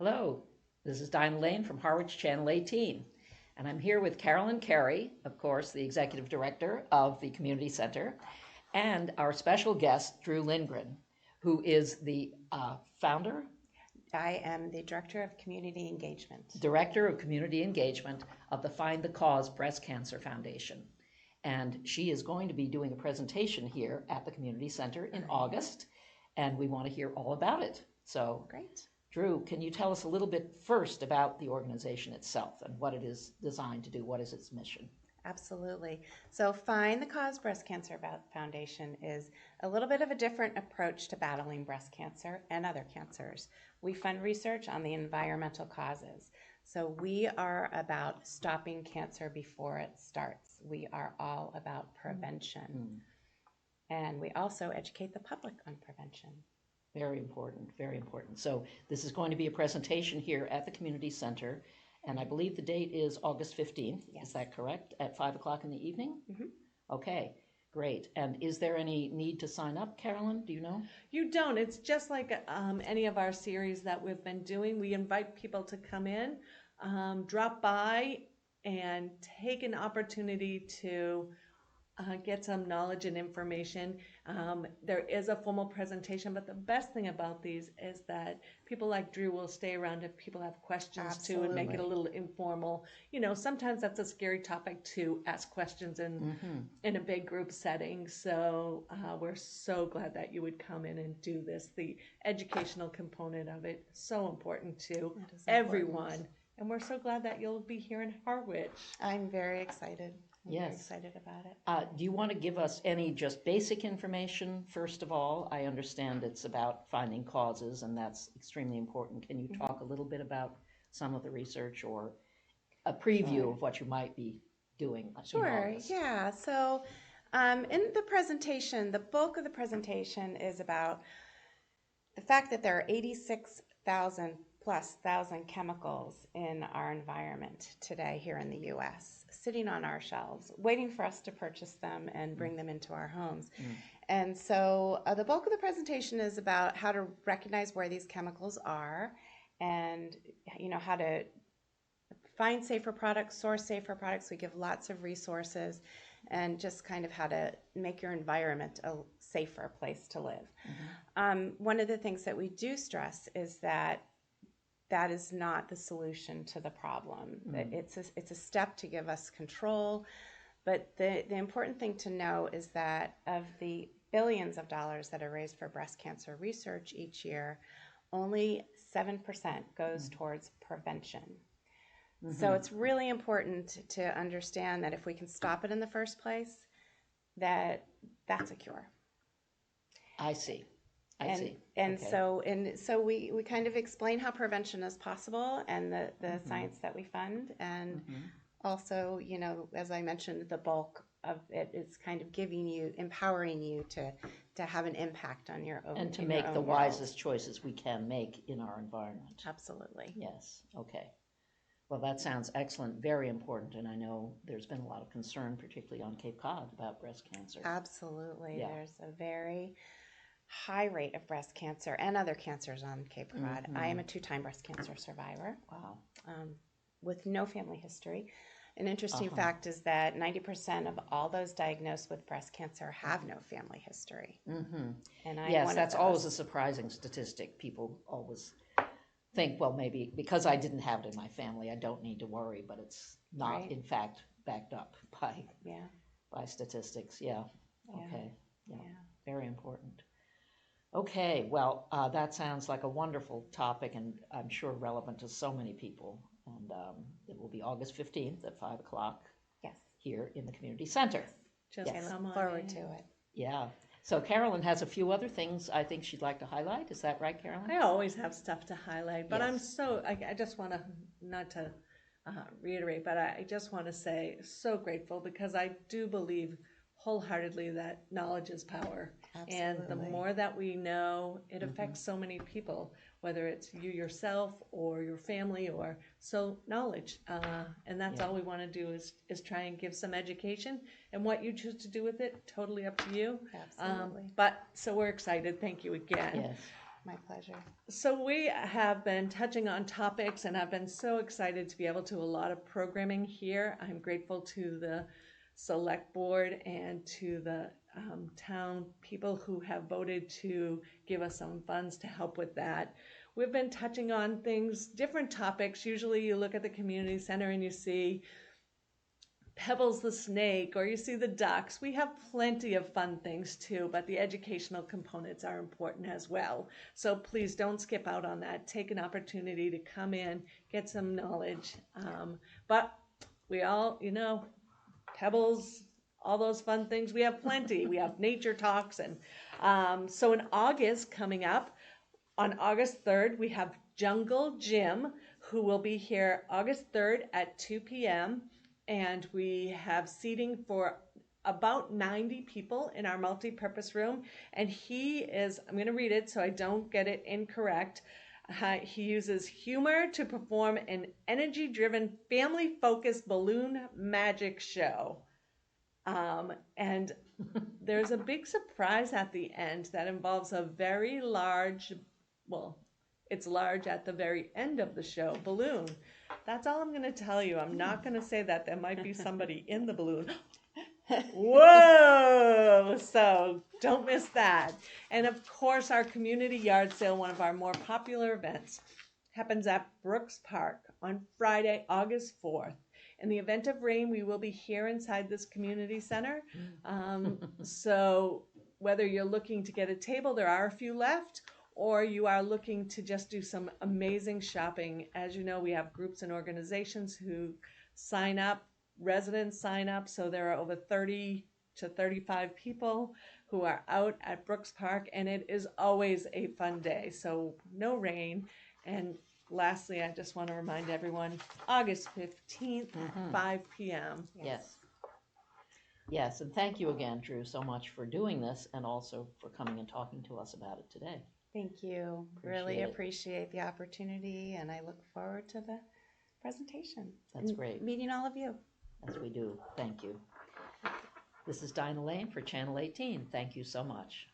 Hello, this is Dinah Lane from Harwich Channel 18, and I'm here with Carolyn Carey, of course, the Executive Director of the Community Center, and our special guest, Drew Lindren, who is the founder, I am the Director of Community Engagement. Director of Community Engagement of the Find the Cause Breast Cancer Foundation. And she is going to be doing a presentation here at the Community Center in August, and we want to hear all about it. So, Great. Drew, can you tell us a little bit first about the organization itself and what it is designed to do? What is its mission? Absolutely. So Find the Cause Breast Cancer Foundation is a little bit of a different approach to battling breast cancer and other cancers. We fund research on the environmental causes. So we are about stopping cancer before it starts. We are all about prevention. And we also educate the public on prevention. Very important, very important. So this is going to be a presentation here at the Community Center, and I believe the date is August 15th. Yes. Is that correct? At 5 o'clock in the evening? Mm-hmm. Okay, great. And is there any need to sign up, Carolyn? Do you know? You don't. It's just like any of our series that we've been doing. We invite people to come in, drop by, and take an opportunity to get some knowledge and information. There is a formal presentation, but the best thing about these is that people like Drew will stay around if people have questions too, and make it a little informal. You know, sometimes that's a scary topic to ask questions in a big group setting. So we're so glad that you would come in and do this. The educational component of it is so important to everyone. And we're so glad that you'll be here in Harwich. I'm very excited. I'm Yes. very excited about it. Do you want to give us any just basic information, first of all? I understand it's about finding causes, and that's extremely important. Can you talk a little bit about some of the research or a preview of what you might be doing? Sure, yeah. So in the presentation, the bulk of the presentation is about the fact that there are 86,000 plus chemicals in our environment today here in the U.S., sitting on our shelves, waiting for us to purchase them and bring them into our homes. And so the bulk of the presentation is about how to recognize where these chemicals are and, you know, how to find safer products, source safer products. We give lots of resources and just kind of how to make your environment a safer place to live. One of the things that we do stress is that that is not the solution to the problem. It's a step to give us control, but the important thing to know is that of the billions of dollars that are raised for breast cancer research each year, only 7% goes towards prevention. So it's really important to understand that if we can stop it in the first place, that's a cure. I see. And so we kind of explain how prevention is possible and the science that we fund, and also, you know, as I mentioned, the bulk of it is kind of empowering you to have an impact on your own and to make the wisest choices we can make in our environment. Absolutely. Yes. Okay. Well, that sounds excellent. Very important, and I know there's been a lot of concern, particularly on Cape Cod, about breast cancer. Absolutely. Yeah. There's a very high rate of breast cancer and other cancers on Cape Cod. I am a 2-time breast cancer survivor. Wow. With no family history. An interesting fact is that 90% of all those diagnosed with breast cancer have no family history. And Yes, that's always a surprising statistic. People always think, well, maybe because I didn't have it in my family, I don't need to worry, but it's not, in fact, backed up by statistics. Yeah. Okay. Yeah. Very important. Okay, well, that sounds like a wonderful topic, and I'm sure relevant to so many people. And it will be August 15th at 5 o'clock here in the Community Center. Just I come look on forward in. to it. Yeah. So Carolyn has a few other things I think she'd like to highlight. Is that right, Carolyn? I always have stuff to highlight, but Yes. I just want to, not to reiterate, but I just want to say so grateful because I do believe wholeheartedly that knowledge is power. And the more that we know, it affects so many people, whether it's you yourself or your family or so knowledge. And that's all we want to do is try and give some education, and what you choose to do with it, totally up to you. Absolutely. But so we're excited. Thank you again. Yes. My pleasure. So we have been touching on topics, and I've been so excited to be able to do a lot of programming here. I'm grateful to the select board and to the town people who have voted to give us some funds to help with that. We've been touching on things, different topics. Usually you look at the community center and you see Pebbles the snake, or you see the ducks. We have plenty of fun things too, but the educational components are important as well. So please don't skip out on that. Take an opportunity to come in, get some knowledge. But we all, Pebbles, all those fun things, we have plenty. We have nature talks. And so in August coming up, on August 3rd, we have Jungle Jim, who will be here August 3rd at 2 p.m. And we have seating for about 90 people in our multi-purpose room. And he is, I'm going to read it so I don't get it incorrect. He uses humor to perform an energy-driven, family-focused balloon magic show. And there's a big surprise at the end that involves a very large, it's large at the very end of the show, balloon. That's all I'm going to tell you. I'm not going to say that there might be somebody in the balloon. Whoa! So don't miss that. And of course, our community yard sale, one of our more popular events, happens at Brooks Park on Friday, August 4th. In the event of rain, we will be here inside this community center. So whether you're looking to get a table, there are a few left, or you are looking to just do some amazing shopping. As you know, we have groups and organizations who sign up, residents sign up, so there are over 30 to 35 people who are out at Brooks Park, and it is always a fun day, so no rain. And lastly, I just want to remind everyone, August 15th, 5 p.m. Yes, and thank you again, Drew, so much for doing this and also for coming and talking to us about it today. Thank you. Really appreciate the opportunity, and I look forward to the presentation. That's great. Meeting all of you. As we do. Thank you. This is Dinah Lane for Channel 18. Thank you so much.